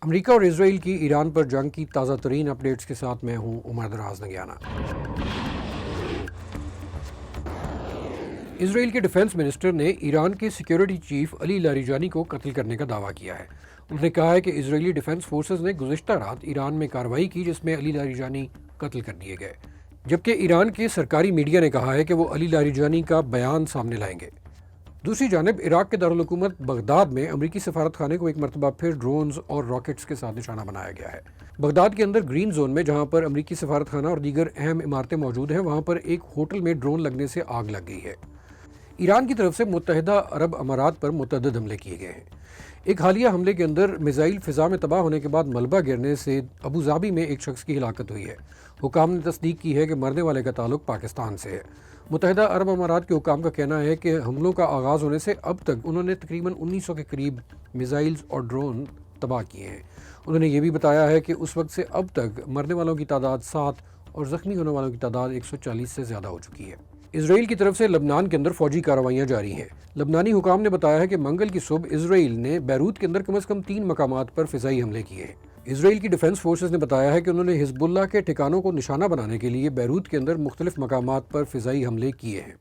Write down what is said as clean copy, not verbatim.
امریکہ اور اسرائیل کی ایران پر جنگ کی تازہ ترین اپڈیٹس کے ساتھ میں ہوں عمر دراز نگیانہ۔ اسرائیل کے ڈیفنس منسٹر نے ایران کے سیکیورٹی چیف علی لاریجانی کو قتل کرنے کا دعویٰ کیا ہے۔ انہوں نے کہا ہے کہ اسرائیلی ڈیفنس فورسز نے گزشتہ رات ایران میں کارروائی کی جس میں علی لاریجانی قتل کر دیے گئے، جبکہ ایران کے سرکاری میڈیا نے کہا ہے کہ وہ علی لاریجانی کا بیان سامنے لائیں گے۔ دوسری جانب عراق کے دارالحکومت بغداد میں امریکی سفارت خانے کو ایک مرتبہ پھر ڈرونز اور راکٹس کے ساتھ نشانہ بنایا گیا ہے۔ بغداد کے اندر گرین زون میں جہاں پر امریکی سفارت خانہ اور دیگر اہم عمارتیں موجود ہیں، وہاں پر ایک ہوٹل میں ڈرون لگنے سے آگ لگ گئی ہے۔ ایران کی طرف سے متحدہ عرب امارات پر متعدد حملے کیے گئے ہیں۔ ایک حالیہ حملے کے اندر میزائل فضا میں تباہ ہونے کے بعد ملبہ گرنے سے ابوظہبی میں ایک شخص کی ہلاکت ہوئی ہے۔ حکام نے تصدیق کی ہے کہ مرنے والے کا تعلق پاکستان سے ہے۔ متحدہ عرب امارات کے حکام کا کہنا ہے کہ حملوں کا آغاز ہونے سے اب تک انہوں نے تقریباً 1900 کے قریب میزائلز اور ڈرون تباہ کیے ہیں۔ انہوں نے یہ بھی بتایا ہے کہ اس وقت سے اب تک مرنے والوں کی تعداد 7 اور زخمی ہونے والوں کی تعداد 140 سے زیادہ ہو چکی ہے۔ اسرائیل کی طرف سے لبنان کے اندر فوجی کارروائیاں جاری ہیں۔ لبنانی حکام نے بتایا ہے کہ منگل کی صبح اسرائیل نے بیروت کے اندر کم از کم 3 مقامات پر فضائی حملے کیے ہیں۔ اسرائیل کی ڈیفنس فورسز نے بتایا ہے کہ انہوں نے حزب اللہ کے ٹھکانوں کو نشانہ بنانے کے لیے بیروت کے اندر مختلف مقامات پر فضائی حملے کیے ہیں۔